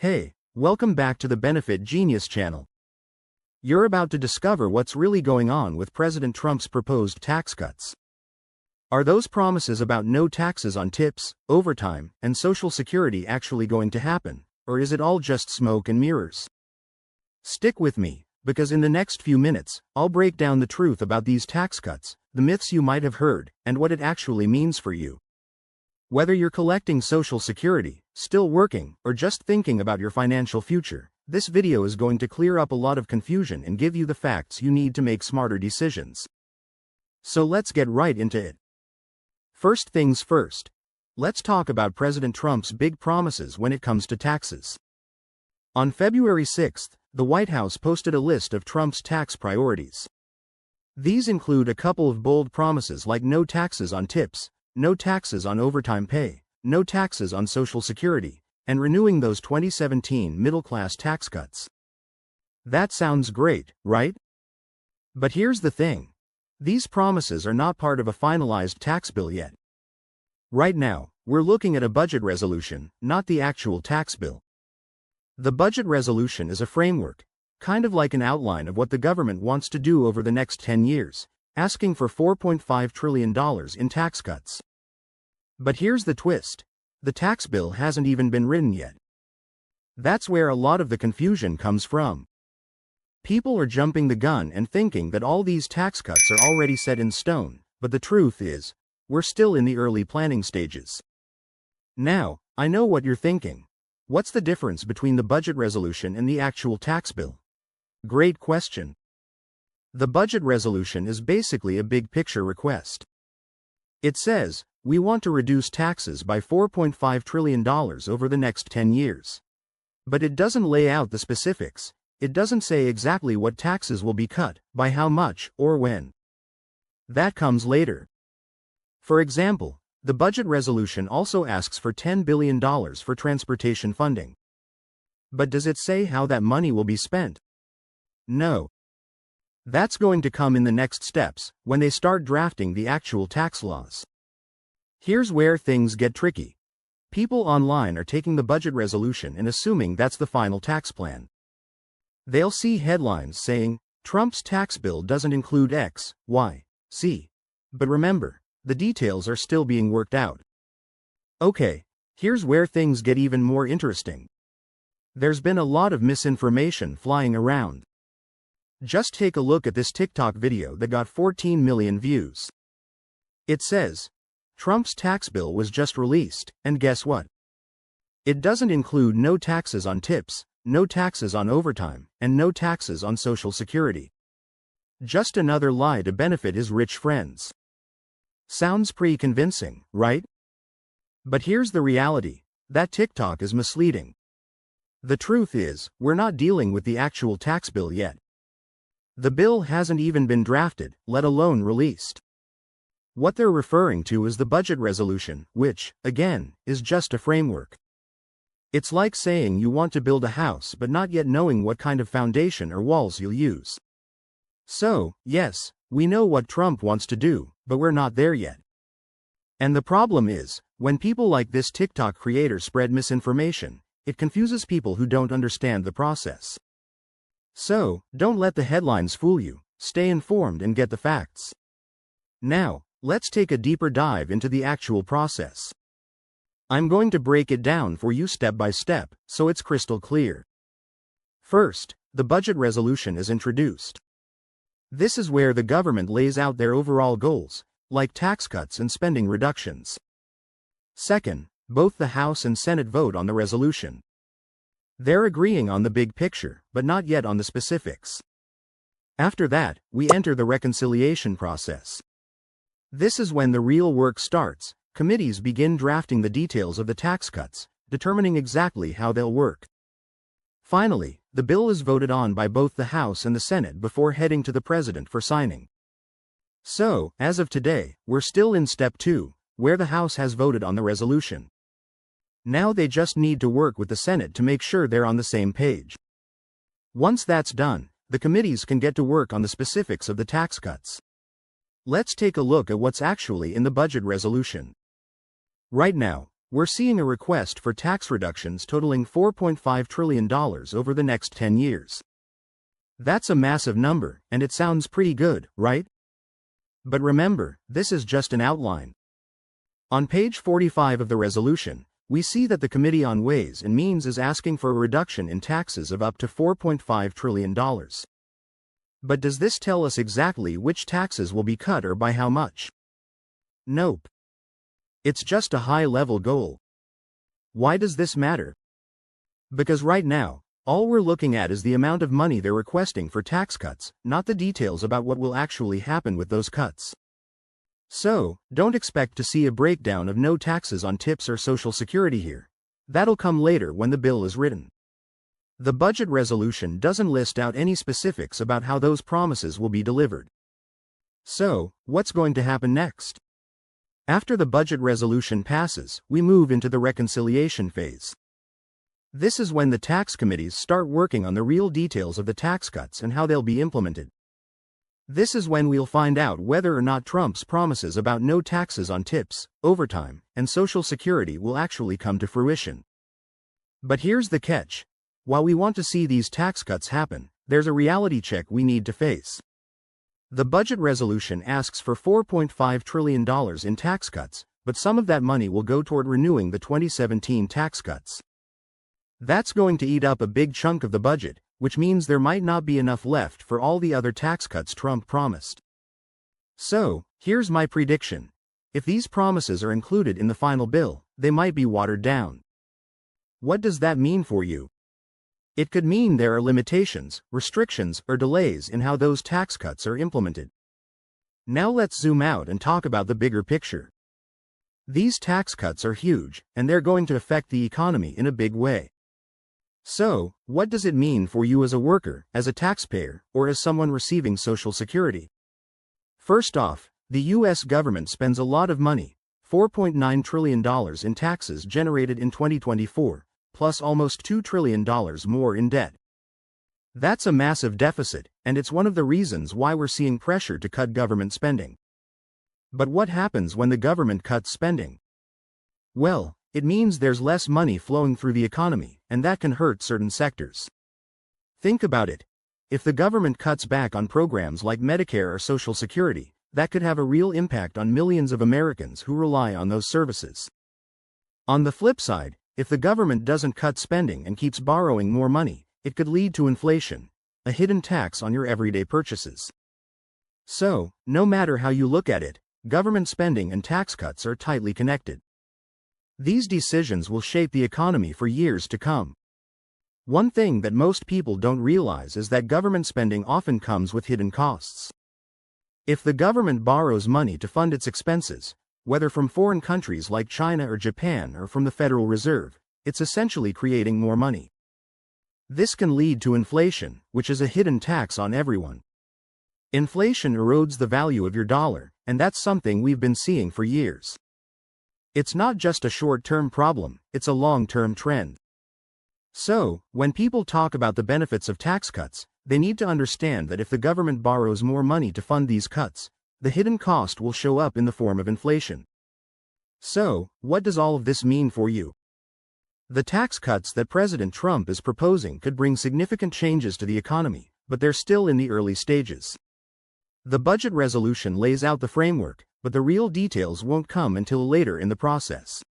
Hey, welcome back to the Benefit Genius channel. You're about to discover what's really going on with President Trump's proposed tax cuts. Are those promises about no taxes on tips, overtime, and Social Security actually going to happen, or is it all just smoke and mirrors? Stick with me, because in the next few minutes, I'll break down the truth about these tax cuts, the myths you might have heard, and what it actually means for you. Whether you're collecting Social Security, still working, or just thinking about your financial future, this video is going to clear up a lot of confusion and give you the facts you need to make smarter decisions. So let's get right into it. First things first. Let's talk about President Trump's big promises when it comes to taxes. On February 6th, the White House posted a list of Trump's tax priorities. These include a couple of bold promises like no taxes on tips, no taxes on overtime pay, no taxes on Social Security, and renewing those 2017 middle-class tax cuts. That sounds great, right? But here's the thing. These promises are not part of a finalized tax bill yet. Right now, we're looking at a budget resolution, not the actual tax bill. The budget resolution is a framework, kind of like an outline of what the government wants to do over the next 10 years, asking for $4.5 trillion in tax cuts. But here's the twist. The tax bill hasn't even been written yet. That's where a lot of the confusion comes from. People are jumping the gun and thinking that all these tax cuts are already set in stone, but the truth is, we're still in the early planning stages. Now, I know what you're thinking. What's the difference between the budget resolution and the actual tax bill? Great question. The budget resolution is basically a big picture request. It says, we want to reduce taxes by $4.5 trillion over the next 10 years. But it doesn't lay out the specifics. It doesn't say exactly what taxes will be cut, by how much, or when. That comes later. For example, the budget resolution also asks for $10 billion for transportation funding. But does it say how that money will be spent? No. That's going to come in the next steps, when they start drafting the actual tax laws. Here's where things get tricky. People online are taking the budget resolution and assuming that's the final tax plan. They'll see headlines saying, Trump's tax bill doesn't include X, Y, Z. But remember, the details are still being worked out. Okay, here's where things get even more interesting. There's been a lot of misinformation flying around. Just take a look at this TikTok video that got 14 million views. It says, Trump's tax bill was just released, and guess what? It doesn't include no taxes on tips, no taxes on overtime, and no taxes on Social Security. Just another lie to benefit his rich friends. Sounds pretty convincing, right? But here's the reality. That TikTok is misleading. The truth is, we're not dealing with the actual tax bill yet. The bill hasn't even been drafted, let alone released. What they're referring to is the budget resolution, which, again, is just a framework. It's like saying you want to build a house but not yet knowing what kind of foundation or walls you'll use. So, yes, we know what Trump wants to do, but we're not there yet. And the problem is, when people like this TikTok creator spread misinformation, it confuses people who don't understand the process. So, don't let the headlines fool you. Stay informed and get the facts. Now, let's take a deeper dive into the actual process. I'm going to break it down for you step by step, so it's crystal clear. First, the budget resolution is introduced. This is where the government lays out their overall goals, like tax cuts and spending reductions. Second, both the House and Senate vote on the resolution. They're agreeing on the big picture, but not yet on the specifics. After that, we enter the reconciliation process. This is when the real work starts. Committees begin drafting the details of the tax cuts, determining exactly how they'll work. Finally, the bill is voted on by both the House and the Senate before heading to the President for signing. So, as of today, we're still in step 2, where the House has voted on the resolution. Now they just need to work with the Senate to make sure they're on the same page. Once that's done, the committees can get to work on the specifics of the tax cuts. Let's take a look at what's actually in the budget resolution. Right now, we're seeing a request for tax reductions totaling $4.5 trillion over the next 10 years. That's a massive number, and it sounds pretty good, right? But remember, this is just an outline. On page 45 of the resolution, we see that the Committee on Ways and Means is asking for a reduction in taxes of up to $4.5 trillion. But does this tell us exactly which taxes will be cut or by how much? Nope. It's just a high-level goal. Why does this matter? Because right now, all we're looking at is the amount of money they're requesting for tax cuts, not the details about what will actually happen with those cuts. So, don't expect to see a breakdown of no taxes on tips or Social Security here. That'll come later when the bill is written. The budget resolution doesn't list out any specifics about how those promises will be delivered. So, what's going to happen next? After the budget resolution passes, we move into the reconciliation phase. This is when the tax committees start working on the real details of the tax cuts and how they'll be implemented. This is when we'll find out whether or not Trump's promises about no taxes on tips, overtime, and Social Security will actually come to fruition. But here's the catch. While we want to see these tax cuts happen, there's a reality check we need to face. The budget resolution asks for $4.5 trillion in tax cuts, but some of that money will go toward renewing the 2017 tax cuts. That's going to eat up a big chunk of the budget, which means there might not be enough left for all the other tax cuts Trump promised. So, here's my prediction. If these promises are included in the final bill, they might be watered down. What does that mean for you? It could mean there are limitations, restrictions, or delays in how those tax cuts are implemented. Now let's zoom out and talk about the bigger picture. These tax cuts are huge, and they're going to affect the economy in a big way. So, what does it mean for you as a worker, as a taxpayer, or as someone receiving Social Security? First off, the U.S. government spends a lot of money, $4.9 trillion in taxes generated in 2024, plus almost $2 trillion more in debt. That's a massive deficit, and it's one of the reasons why we're seeing pressure to cut government spending. But what happens when the government cuts spending? Well, it means there's less money flowing through the economy, and that can hurt certain sectors. Think about it. If the government cuts back on programs like Medicare or Social Security, that could have a real impact on millions of Americans who rely on those services. On the flip side, if the government doesn't cut spending and keeps borrowing more money, it could lead to inflation, a hidden tax on your everyday purchases. So, no matter how you look at it, government spending and tax cuts are tightly connected. These decisions will shape the economy for years to come. One thing that most people don't realize is that government spending often comes with hidden costs. If the government borrows money to fund its expenses, whether from foreign countries like China or Japan or from the Federal Reserve, it's essentially creating more money. This can lead to inflation, which is a hidden tax on everyone. Inflation erodes the value of your dollar, and that's something we've been seeing for years. It's not just a short-term problem, it's a long-term trend. So, when people talk about the benefits of tax cuts, they need to understand that if the government borrows more money to fund these cuts, the hidden cost will show up in the form of inflation. So, what does all of this mean for you? The tax cuts that President Trump is proposing could bring significant changes to the economy, but they're still in the early stages. The budget resolution lays out the framework, but the real details won't come until later in the process.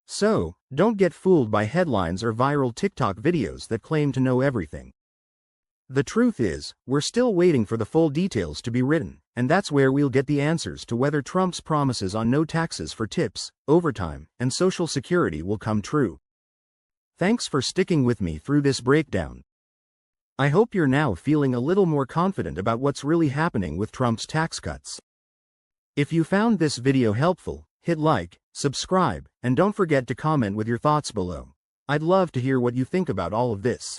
So, don't get fooled by headlines or viral TikTok videos that claim to know everything. The truth is, we're still waiting for the full details to be written, and that's where we'll get the answers to whether Trump's promises on no taxes for tips, overtime, and Social Security will come true. Thanks for sticking with me through this breakdown. I hope you're now feeling a little more confident about what's really happening with Trump's tax cuts. If you found this video helpful, hit like, subscribe, and don't forget to comment with your thoughts below. I'd love to hear what you think about all of this.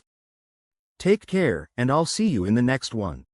Take care, and I'll see you in the next one.